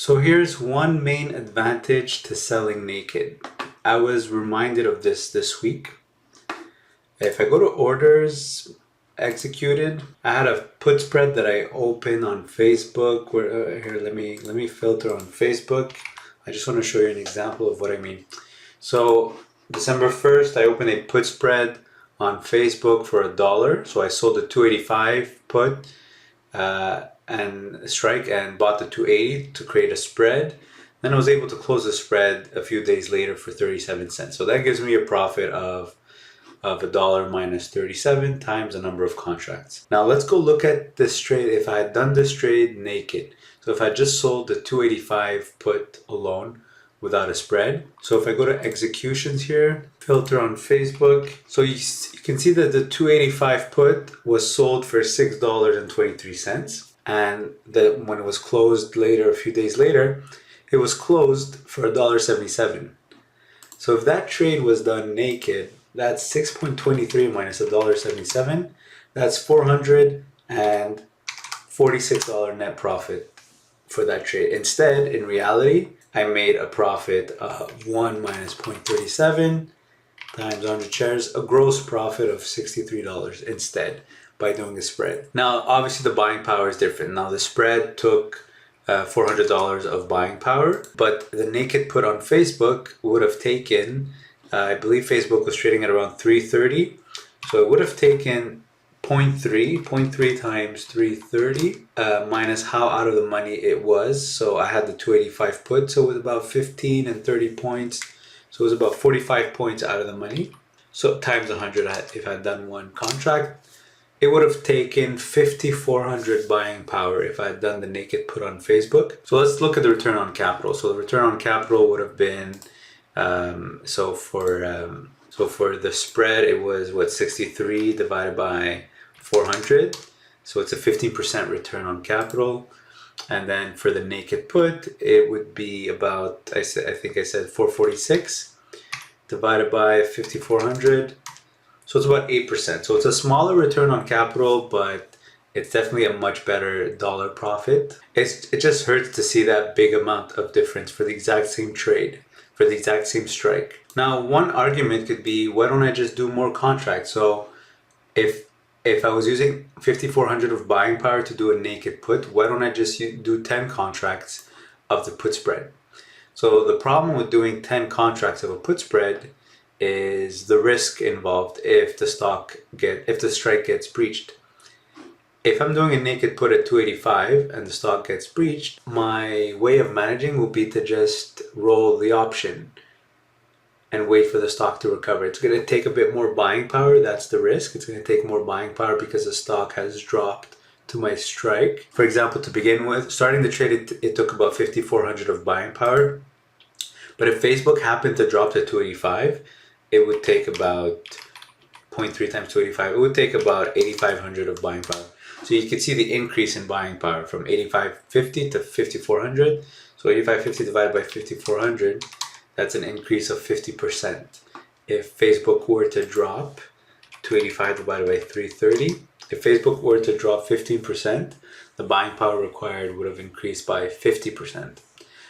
So here's one main advantage to selling naked. I was reminded of this week. If I go to orders executed, I had a put spread that I opened on Facebook. Here, let me filter on Facebook. I just want to show you an example of what I mean. So December 1st, I opened a put spread on Facebook for $1. So I sold the 285 put and strike and bought the 280 to create a spread. Then I was able to close the spread a few days later for 37 cents. So that gives me a profit of $1 minus 37 times the number of contracts. Now let's go look at this trade if I had done this trade naked. So if I just sold the 285 put alone without a spread. So if I go to executions here, filter on Facebook. So you can see that the 285 put was sold for $6.23. And that when it was closed later, a few days later, it was closed for $1.77. So if that trade was done naked, that's 6.23 minus $1.77. That's $446 net profit for that trade. Instead, in reality, I made a profit of 1 minus 0.37 times 100 shares, a gross profit of $63 instead by doing a spread. Now, obviously the buying power is different. Now the spread took $400 of buying power, but the naked put on Facebook would have taken, I believe Facebook was trading at around 330. So it would have taken 0.3 times 330 minus how out of the money it was. So I had the 285 put, so it was about 15 and 30 points. So it was about 45 points out of the money. So times 100, if I had done one contract, it would have taken 5,400 buying power if I had done the naked put on Facebook. So let's look at the return on capital. So the return on capital would have been, so for the spread, it was 63 divided by 400. So it's a 15% return on capital. And then for the naked put, it would be about, I think I said 446 divided by 5,400. So it's about 8%. So it's a smaller return on capital, but it's definitely a much better dollar profit. It just hurts to see that big amount of difference for the exact same trade, for the exact same strike. Now, one argument could be, why don't I just do more contracts? So if I was using 5,400 of buying power to do a naked put, why don't I just do 10 contracts of the put spread? So the problem with doing 10 contracts of a put spread is the risk involved if the strike gets breached. If I'm doing a naked put at 285 and the stock gets breached, my way of managing will be to just roll the option and wait for the stock to recover. It's going to take a bit more buying power. That's the risk. It's going to take more buying power because the stock has dropped to my strike. For example, to begin with, starting the trade, it took about 5,400 of buying power. But if Facebook happened to drop to 285, it would take about 0.3 times 285. It would take about 8,500 of buying power. So you can see the increase in buying power from 8,550 to 5,400. So 8,550 divided by 5,400, that's an increase of 50%. If Facebook were to drop 285 divided by 330, if Facebook were to drop 15%, the buying power required would have increased by 50%.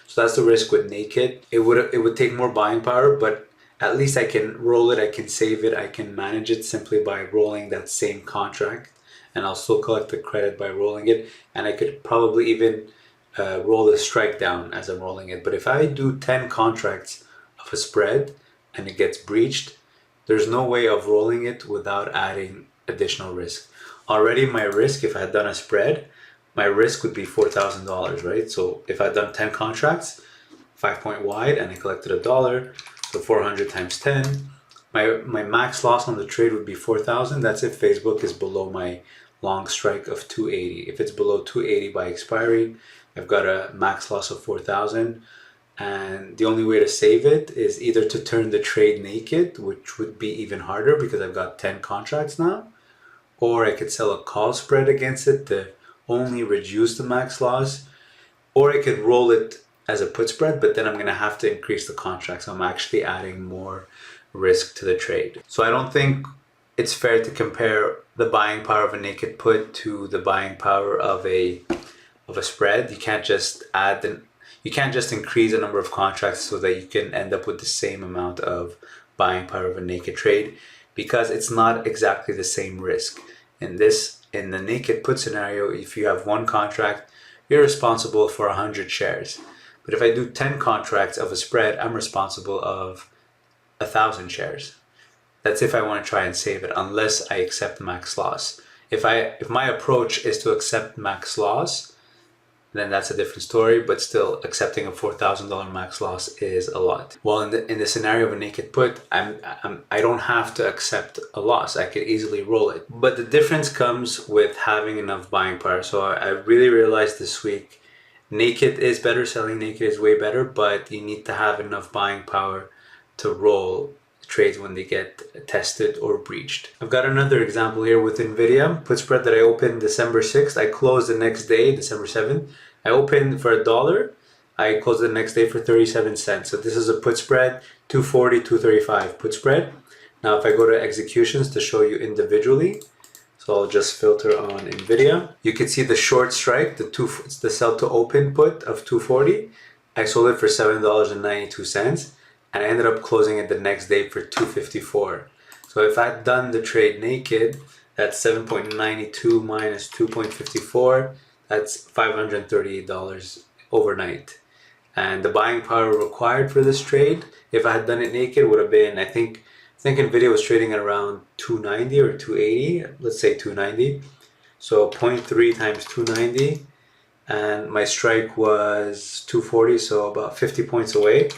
So that's the risk with naked. It would take more buying power, but at least I can roll it, I can save it, I can manage it simply by rolling that same contract, and I'll still collect the credit by rolling it, and I could probably even roll the strike down as I'm rolling it. But if I do 10 contracts of a spread and it gets breached, there's no way of rolling it without adding additional risk. Already my risk, if I had done a spread, my risk would be $4,000, right? So if I had done 10 contracts, 5-point wide, and I collected $1, so 400 times 10, my max loss on the trade would be 4,000. That's if Facebook is below my long strike of 280. If it's below 280 by expiry, I've got a max loss of 4,000. And the only way to save it is either to turn the trade naked, which would be even harder because I've got 10 contracts now, or I could sell a call spread against it to only reduce the max loss, or I could roll it as a put spread, but then I'm going to have to increase the contract. So I'm actually adding more risk to the trade. So I don't think it's fair to compare the buying power of a naked put to the buying power of a spread. You can't just You can't just increase the number of contracts so that you can end up with the same amount of buying power of a naked trade, because it's not exactly the same risk. In the naked put scenario, if you have one contract, you're responsible for 100 shares. But if I do 10 contracts of a spread, I'm responsible of 1,000 shares. That's if I want to try and save it, unless I accept max loss. If my approach is to accept max loss, then that's a different story, but still accepting a $4,000 max loss is a lot. Well, in the scenario of a naked put, I don't have to accept a loss. I could easily roll it. But the difference comes with having enough buying power. So I really realized this week, naked is better, selling naked is way better, but you need to have enough buying power to roll trades when they get tested or breached. I've got another example here with Nvidia. Put spread that I opened December 6th. I closed the next day, December 7th. I opened for $1. I closed the next day for 37 cents. So this is a put spread, 240, 235 put spread. Now if I go to executions to show you individually, so I'll just filter on Nvidia. You can see the short strike, it's the sell to open put of 240. I sold it for $7.92. And I ended up closing it the next day for $2.54. So if I'd done the trade naked, that's 7.92 minus 2.54, that's $538 overnight. And the buying power required for this trade, if I had done it naked, would have been, I think Nvidia was trading at around 290 or 280, let's say 290. So 0.3 times 290, and my strike was 240, so about 50 points away.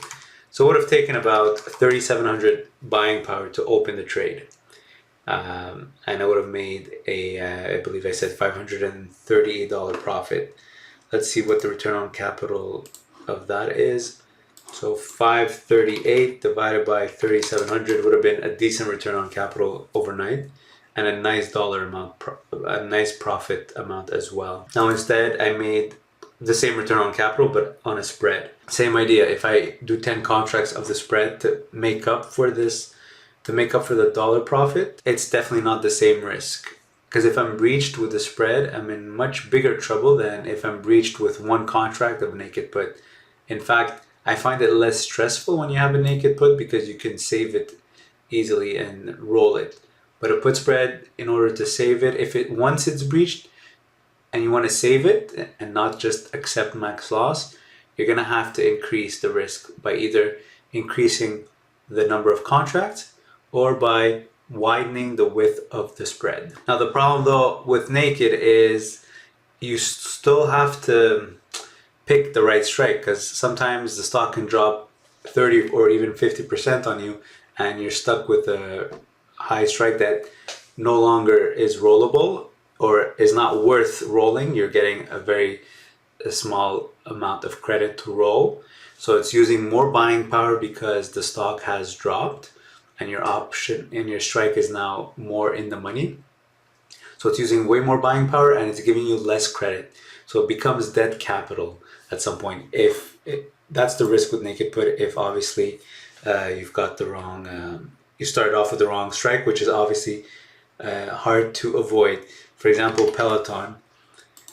So it would have taken about 3,700 buying power to open the trade. And I would have made I believe I said $538 profit. Let's see what the return on capital of that is. So 538 divided by 3,700 would have been a decent return on capital overnight, and a nice dollar amount, a nice profit amount as well. Now instead I made the same return on capital, but on a spread. Same idea. If I do 10 contracts of the spread to make up for the dollar profit, it's definitely not the same risk. Because if I'm breached with the spread, I'm in much bigger trouble than if I'm breached with one contract of naked put. In fact, I find it less stressful when you have a naked put because you can save it easily and roll it. But a put spread, in order to save it, once it's breached, and you want to save it and not just accept max loss, you're going to have to increase the risk by either increasing the number of contracts or by widening the width of the spread. Now the problem though with naked is you still have to pick the right strike, because sometimes the stock can drop 30 or even 50% on you and you're stuck with a high strike that no longer is rollable or is not worth rolling. You're getting a small amount of credit to roll. So it's using more buying power because the stock has dropped and your option and your strike is now more in the money. So it's using way more buying power and it's giving you less credit. So it becomes dead capital at some point. That's the risk with naked put, if obviously you've got the wrong, you started off with the wrong strike, which is obviously hard to avoid. For example, Peloton.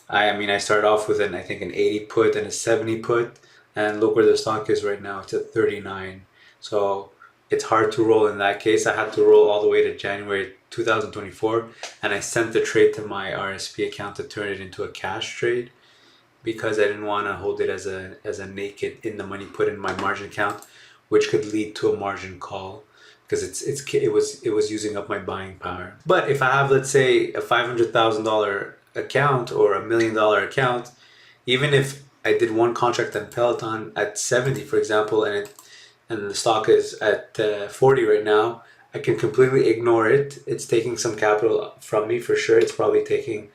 I started off with an 80 put and a 70 put, and look where the stock is right now. It's at 39. So it's hard to roll in that case. I had to roll all the way to January 2024, and I sent the trade to my RSP account to turn it into a cash trade because I didn't want to hold it as a naked in the money put in my margin account, which could lead to a margin call, because it was using up my buying power. But if I have, let's say, a $500,000 account or $1 million account, even if I did one contract on Peloton at 70, for example, and the stock is at 40 right now, I can completely ignore it. It's taking some capital from me for sure. It's probably taking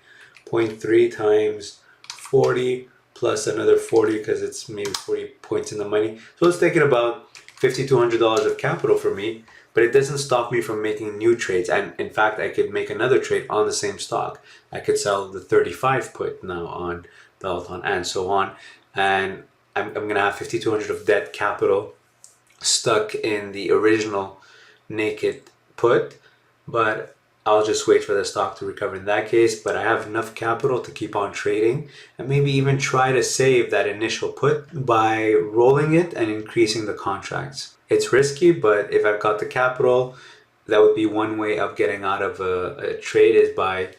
0.3 times 40 plus another 40 because it's maybe 40 points in the money. So it's taking about $5,200 of capital for me, but it doesn't stop me from making new trades. And in fact, I could make another trade on the same stock. I could sell the 35 put now on Peloton and so on. And I'm going to have $5,200 of debt capital stuck in the original naked put, but I'll just wait for the stock to recover in that case, but I have enough capital to keep on trading and maybe even try to save that initial put by rolling it and increasing the contracts. It's risky, but if I've got the capital, that would be one way of getting out of a trade, is by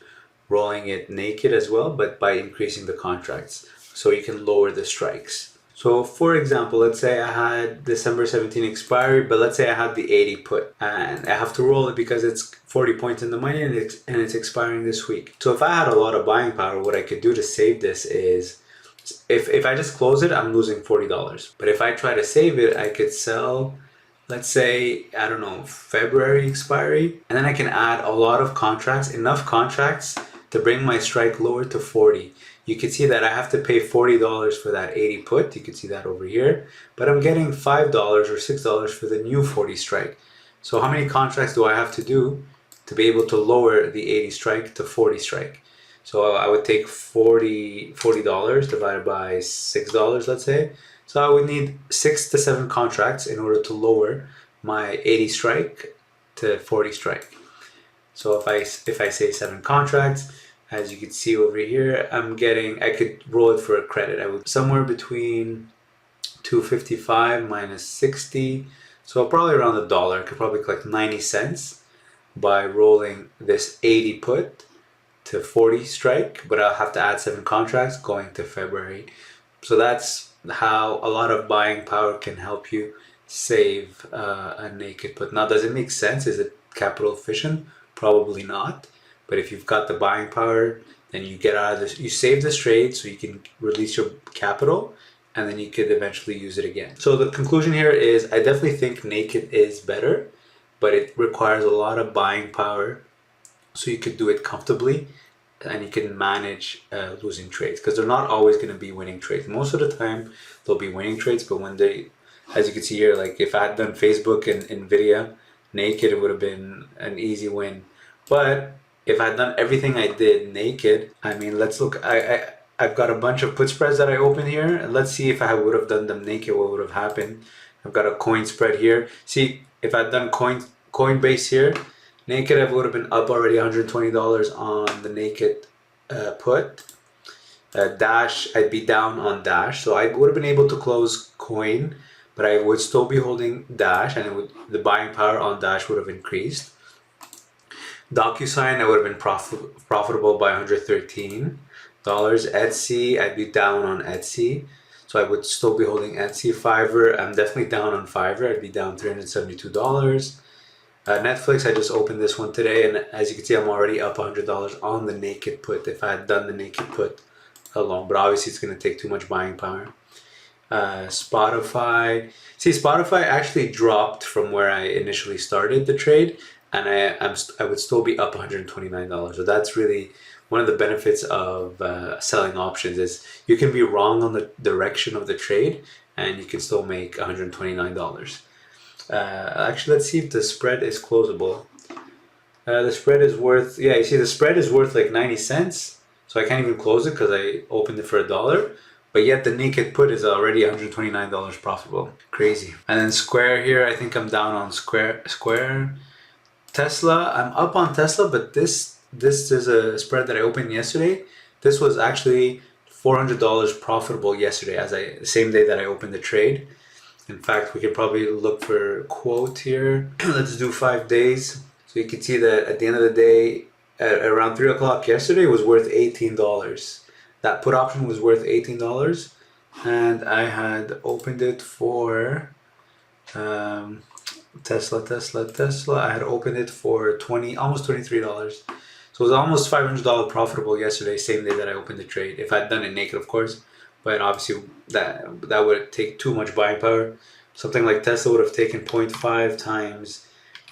rolling it naked as well, but by increasing the contracts so you can lower the strikes. So for example, let's say I had December 17 expiry, but let's say I had the 80 put and I have to roll it because it's 40 points in the money and it's expiring this week. So if I had a lot of buying power, what I could do to save this is, if I just close it, I'm losing $40. But if I try to save it, I could sell, let's say, I don't know, February expiry, and then I can add a lot of contracts, enough contracts to bring my strike lower to 40. You can see that I have to pay $40 for that 80 put. You can see that over here. But I'm getting $5 or $6 for the new 40 strike. So how many contracts do I have to do to be able to lower the 80 strike to 40 strike? So I would take $40 divided by $6, let's say. So I would need 6 to 7 contracts in order to lower my 80 strike to 40 strike. So if I say 7 contracts, as you can see over here, I could roll it for a credit. I would somewhere between 255 minus 60. So probably around $1. I could probably collect 90 cents by rolling this 80 put to 40 strike, but I'll have to add 7 contracts going to February. So that's how a lot of buying power can help you save a naked put. Now, does it make sense? Is it capital efficient? Probably not. But if you've got the buying power, then you get out of this, you save this trade so you can release your capital, and then you could eventually use it again. So the conclusion here is, I definitely think naked is better, but it requires a lot of buying power so you could do it comfortably and you can manage losing trades, because they're not always going to be winning trades. Most of the time they'll be winning trades, but when they, as you can see here, like if I had done Facebook and Nvidia naked, it would have been an easy win. But if I'd done everything I did naked, I mean, let's look. I've got a bunch of put spreads that I opened here, and let's see if I would have done them naked, what would have happened. I've got a coin spread here. See, if I'd done Coinbase here, naked, I would have been up already $120 on the naked put. Dash, I'd be down on Dash, so I would have been able to close Coin, but I would still be holding Dash, and the buying power on Dash would have increased. DocuSign, I would have been profitable by $113. Etsy, I'd be down on Etsy, so I would still be holding Etsy. Fiverr, I'm definitely down on Fiverr. I'd be down $372. Netflix, I just opened this one today, and as you can see, I'm already up $100 on the naked put if I had done the naked put alone, but obviously it's going to take too much buying power. Spotify, Spotify actually dropped from where I initially started the trade, and I would still be up $129. So that's really one of the benefits of selling options, is you can be wrong on the direction of the trade and you can still make $129. Actually, let's see if the spread is closable. The spread is worth, yeah, you see the spread is worth like 90 cents. So I can't even close it because I opened it for $1. But yet the naked put is already $129 profitable. Crazy. And then Square here, I think I'm down on Square. Tesla, I'm up on Tesla, but this is a spread that I opened yesterday. This was actually $400 profitable yesterday, the same day that I opened the trade. In fact, we could probably look for a quote here. Let's do 5 days. So you can see that at the end of the day, at around 3 o'clock yesterday, it was worth $18. That put option was worth $18, and I had opened it for Tesla. I had opened it for almost $23. So it was almost $500 profitable yesterday, same day that I opened the trade. If I'd done it naked, of course, but obviously that would take too much buying power. Something like Tesla would have taken 0.5 times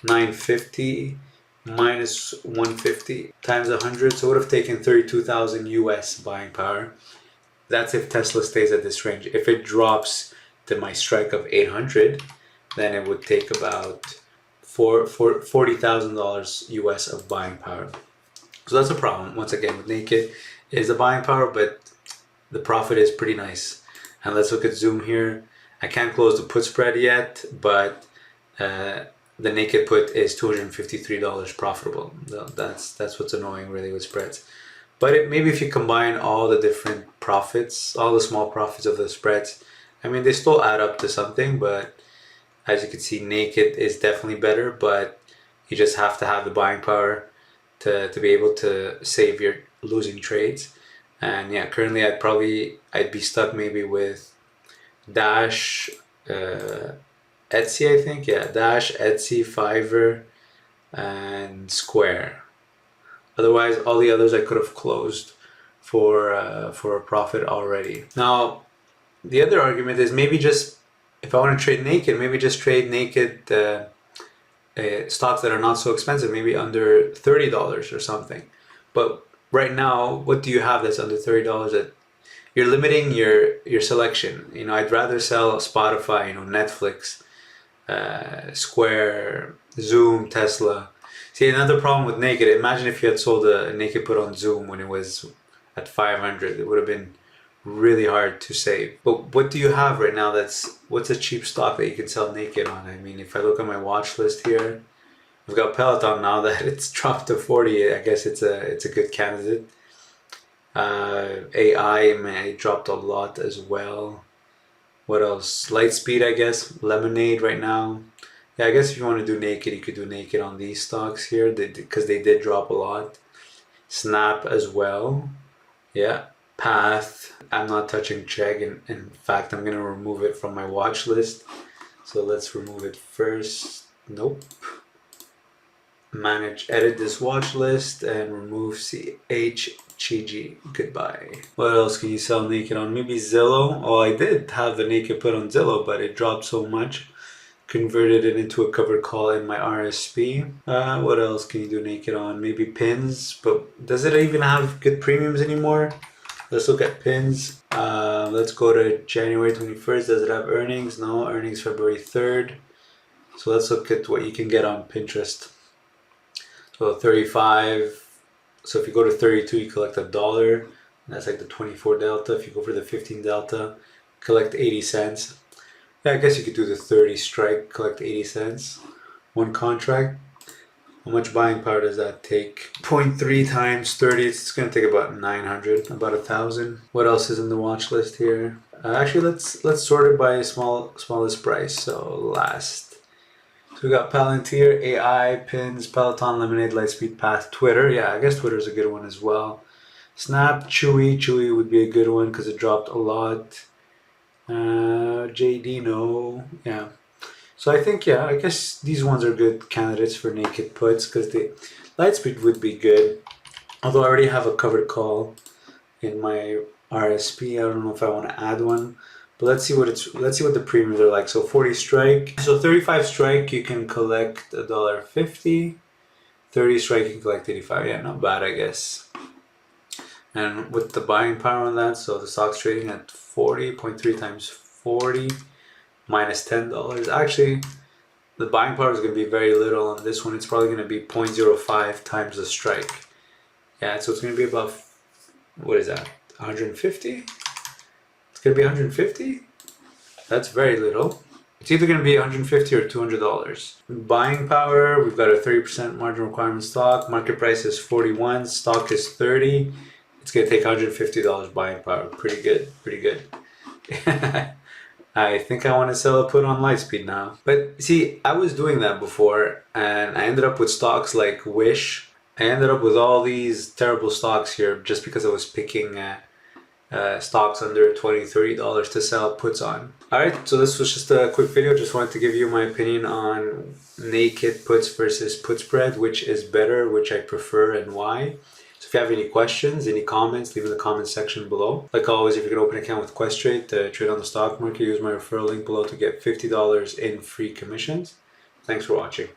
950 minus 150 times 100, so it would have taken 32,000 US buying power. That's if Tesla stays at this range. If it drops to my strike of 800, then it would take about $40,000 US of buying power. So that's a problem. Once again, with naked, it is the buying power, but the profit is pretty nice. And let's look at Zoom here. I can't close the put spread yet, but the naked put is $253 profitable. That's what's annoying really with spreads. But maybe if you combine all the different profits, all the small profits of the spreads, I mean, they still add up to something, but as you can see, naked is definitely better, but you just have to have the buying power to be able to save your losing trades. And yeah, currently I'd be stuck maybe with Dash, Etsy, I think. Yeah, Dash, Etsy, Fiverr, and Square. Otherwise, all the others I could have closed for a profit already. Now, the other argument is maybe just if I want to trade naked, maybe just trade naked stocks that are not so expensive, maybe under $30 or something. But right now, what do you have that's under $30 that you're limiting your selection? You know, I'd rather sell Spotify, you know, Netflix, Square, Zoom, Tesla. See, another problem with naked, imagine if you had sold a naked put on Zoom when it was at 500, it would have been really hard to save. But what do you have right now what's a cheap stock that you can sell naked on? I mean, if I look at my watch list here, I've got Peloton now that it's dropped to 40. I guess it's a good candidate. AI, man, it dropped a lot as well. What else? Lightspeed, I guess. Lemonade right now. Yeah, I guess if you want to do naked, you could do naked on these stocks here because they did drop a lot. Snap as well. Yeah. Path. I'm not touching Chegg. In fact, I'm going to remove it from my watch list. So let's remove it first. Nope. Edit this watch list and remove CHGG. Goodbye. What else can you sell naked on? Maybe Zillow. Oh, I did have the naked put on Zillow, but it dropped so much. Converted it into a covered call in my RSP. What else can you do naked on? Maybe Pins, but does it even have good premiums anymore? Let's look at Pins. Let's go to January 21st. Does it have earnings? No, earnings February 3rd. So let's look at what you can get on Pinterest. So 35. So if you go to 32, you collect $1. That's like the 24 delta. If you go for the 15 delta, collect 80 cents. Yeah, I guess you could do the 30 strike, collect 80 cents. One contract. How much buying power does that take? 0.3 times 30, it's going to take about 900, about 1,000. What else is in the watch list here? Actually, let's sort it by smallest price. So last. So we got Palantir, AI, Pins, Peloton, Lemonade, Lightspeed, Path, Twitter. Yeah, I guess Twitter's a good one as well. Snap, Chewy would be a good one because it dropped a lot. JD, no. Yeah. So I think, yeah, I guess these ones are good candidates for naked puts because the Lightspeed would be good. Although I already have a covered call in my RSP. I don't know if I want to add one. But let's see what the premiums are like. So 40 strike. So 35 strike you can collect $1.50. 30 strike you can collect 85. Yeah, not bad I guess. And with the buying power on that, so the stock's trading at 40.3 times 40 minus $10. Actually, the buying power is going to be very little on this one. It's probably going to be 0.05 times the strike. Yeah, so it's going to be about, what is that, 150? It's going to be 150? That's very little. It's either going to be 150 or $200. Buying power, we've got a 30% margin requirement stock. Market price is 41, stock is 30. It's going to take $150 buying power. Pretty good, pretty good. I think I want to sell a put on Lightspeed now. But see, I was doing that before and I ended up with stocks like Wish. I ended up with all these terrible stocks here just because I was picking stocks under $20, $30 to sell puts on. Alright, so this was just a quick video. Just wanted to give you my opinion on naked puts versus put spread, which is better, which I prefer and why. So if you have any questions, any comments, leave in the comment section below. Like always, if you're going to open an account with Questrade to trade on the stock market, use my referral link below to get $50 in free commissions. Thanks for watching.